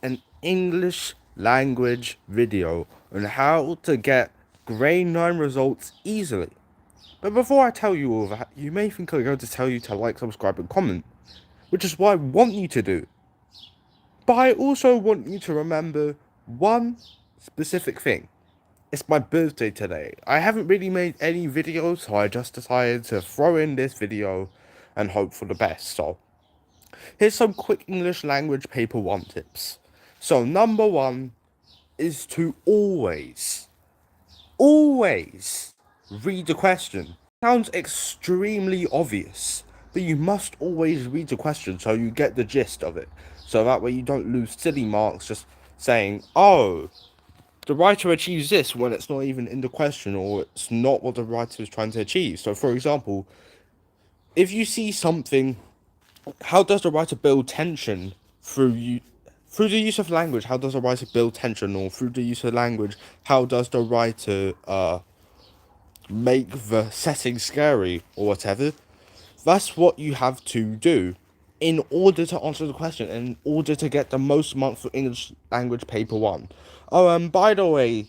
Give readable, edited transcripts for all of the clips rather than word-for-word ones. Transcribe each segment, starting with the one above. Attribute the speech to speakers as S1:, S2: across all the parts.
S1: an English language video on how to get grade 9 results easily. But before I tell you all that, you may think I'm going to tell you to like, subscribe, and comment, which is what I want you to do. But I also want you to remember one specific thing. It's my birthday today. I haven't really made any videos, so I just decided to throw in this video and hope for the best. So, here's some quick English language paper 1 tips. So, number 1 is to always read the question. Sounds extremely obvious, but you must always read the question so you get the gist of it. So that way you don't lose silly marks just saying, oh, the writer achieves this when it's not even in the question or it's not what the writer is trying to achieve. So, for example, if you see something, how does the writer build tension through the use of language? How does the writer build tension, or through the use of language, how does the writer make the setting scary or whatever? That's what you have to do in order to answer the question, in order to get the most marks for English language paper 1. Oh, by the way,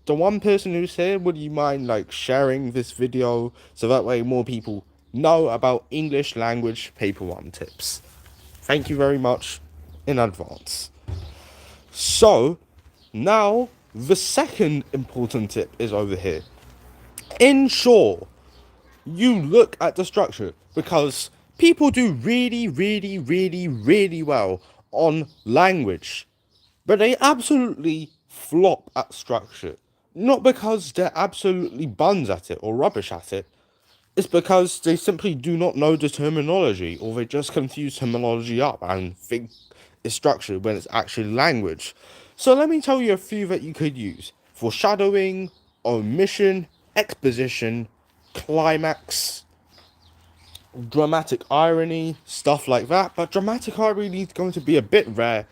S1: the one person who's here, would you mind like sharing this video so that way more people know about English language paper 1 tips? Thank you very much in advance. So, now the second important tip is over here. Ensure you look at the structure, because people do really well on language, but they absolutely flop at structure. Not because they're absolutely buns at it or rubbish at it, it's because they simply do not know the terminology, or they just confuse terminology up and think it's structure when it's actually language. So let me tell you a few that you could use: foreshadowing, omission, exposition, climax, dramatic irony, stuff like that. But dramatic irony is going to be a bit rare.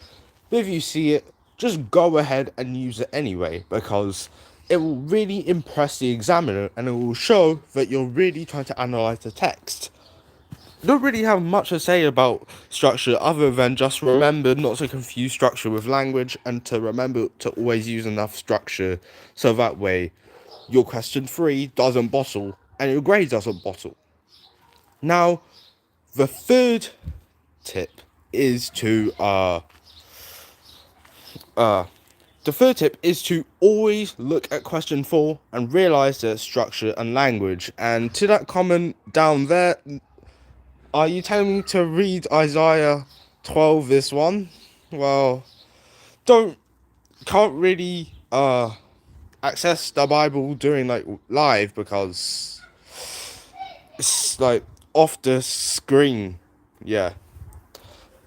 S1: But if you see it, just go ahead and use it anyway, because it will really impress the examiner and it will show that you're really trying to analyze the text. Don't really have much to say about structure other than just remember not to confuse structure with language, and to remember to always use enough structure so that way your question 3 doesn't bottle and your grade doesn't bottle. Now, the third tip is to always look at question 4 and realize the structure and language. And to that comment down there, are you telling me to read Isaiah 12 this one? Well, can't really access the Bible during like live because it's like off the screen. Yeah,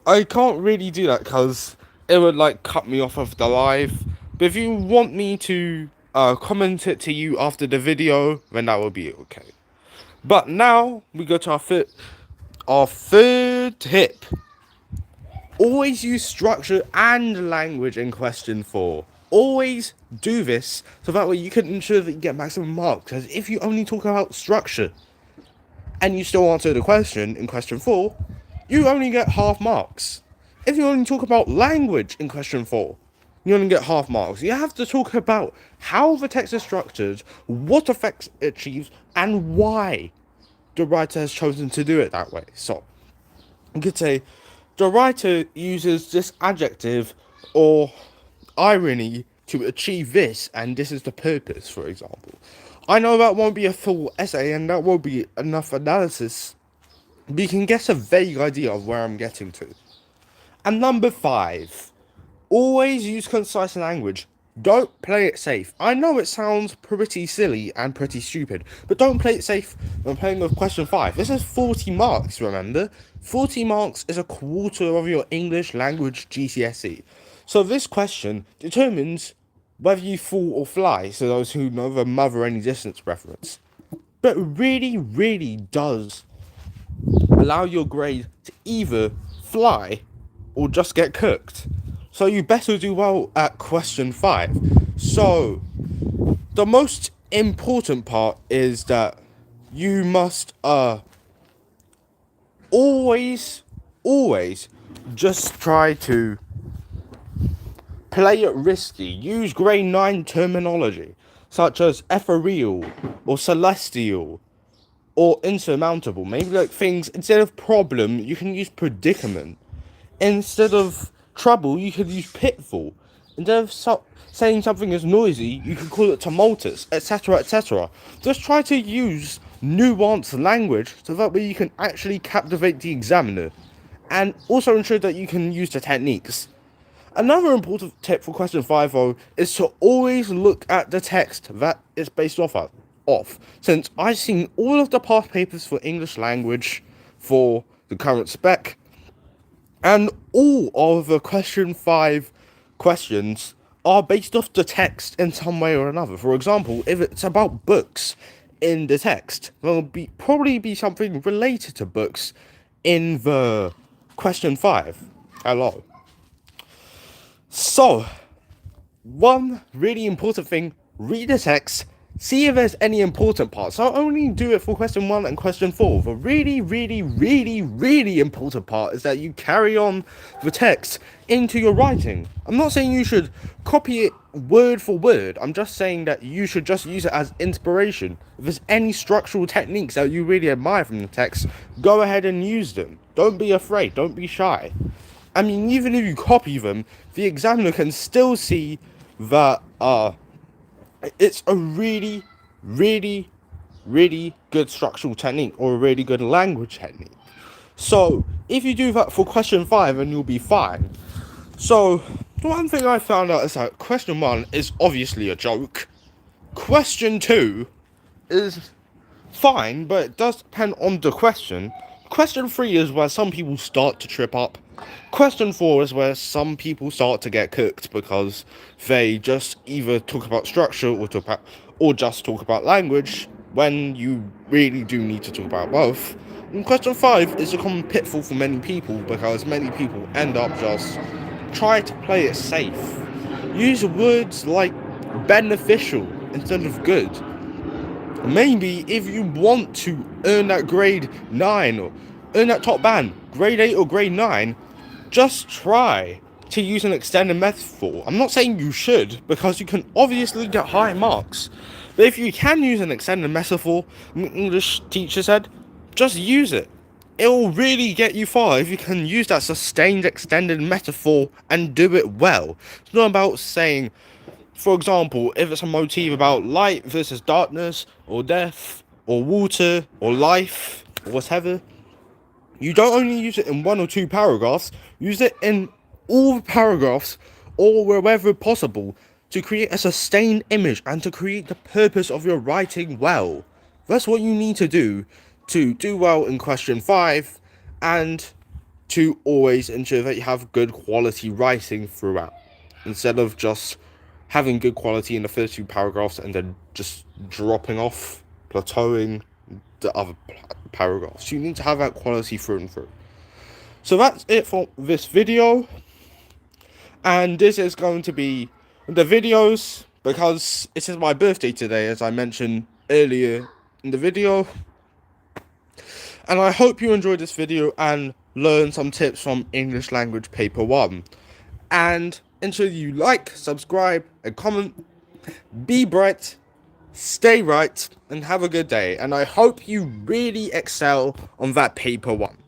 S1: I can't really do that because it would like cut me off of the live. But if you want me to comment it to you after the video, then that will be okay. But now we go to our third tip. Always use structure and language in question 4. Always do this so that way you can ensure that you get maximum marks. Because if you only talk about structure and you still answer the question in question 4, you only get half marks. If you only talk about language in question 4, you only get half marks. You have to talk about how the text is structured, what effects it achieves, and why the writer has chosen to do it that way. So, you could say, the writer uses this adjective or irony to achieve this, and this is the purpose, for example. I know that won't be a full essay, and that won't be enough analysis, but you can get a vague idea of where I'm getting to. And number 5, always use concise language. Don't play it safe. I know it sounds pretty silly and pretty stupid, but don't play it safe when playing with question 5. This is 40 marks, remember? 40 marks is a quarter of your English language GCSE. So this question determines whether you fall or fly, so those who know the Mother Any Distance reference. But it really does allow your grade to either fly or just get cooked. So you better do well at question 5. So the most important part is that you must always just try to Play it risky. Use grade 9 terminology, such as ethereal or celestial or insurmountable. Maybe like things, instead of problem, you can use predicament. Instead of trouble, you could use pitfall. Instead of saying something is noisy, you could call it tumultuous, etc., etc. Just try to use nuanced language so that way you can actually captivate the examiner, and also ensure that you can use the techniques. Another important tip for question 5 though is to always look at the text that it's based off. Since I've seen all of the past papers for English language for the current spec, and all of the question 5 questions are based off the text in some way or another. For example, if it's about books in the text, there'll probably be something related to books in the question 5. Hello. So, one really important thing, read the text, see if there's any important parts. So only do it for question 1 and question 4. The really, really, really, really important part is that you carry on the text into your writing. I'm not saying you should copy it word for word. I'm just saying that you should just use it as inspiration. If there's any structural techniques that you really admire from the text, go ahead and use them. Don't be afraid. Don't be shy. I mean, even if you copy them, the examiner can still see that it's a really, really, really good structural technique or a really good language technique. So if you do that for question 5, then you'll be fine. So the one thing I found out is that question 1 is obviously a joke. Question 2 is fine, but it does depend on the question. Question 3 is where some people start to trip up. Question 4 is where some people start to get cooked because they just either talk about structure or just talk about language when you really do need to talk about both. And question 5 is a common pitfall for many people because many people end up just trying to play it safe. Use words like beneficial instead of good. Maybe if you want to earn that grade 9 or earn that top band, grade 8 or grade 9, just try to use an extended metaphor. I'm not saying you should, because you can obviously get high marks. But if you can use an extended metaphor, an English teacher said, just use it. It will really get you far if you can use that sustained extended metaphor and do it well. It's not about saying, for example, if it's a motif about light versus darkness, or death, or water, or life, or whatever, you don't only use it in 1 or 2 paragraphs, use it in all the paragraphs, or wherever possible, to create a sustained image and to create the purpose of your writing well. That's what you need to do well in question 5, and to always ensure that you have good quality writing throughout, instead of just having good quality in the first 2 paragraphs and then just dropping off, plateauing the other paragraphs. You need to have that quality through and through. So that's it for this video, and this is going to be the videos because it is my birthday today, as I mentioned earlier in the video, and I hope you enjoyed this video and learned some tips from English language paper 1. And ensure you like, subscribe, and comment. Be bright, stay right, and have a good day. And I hope you really excel on that paper 1.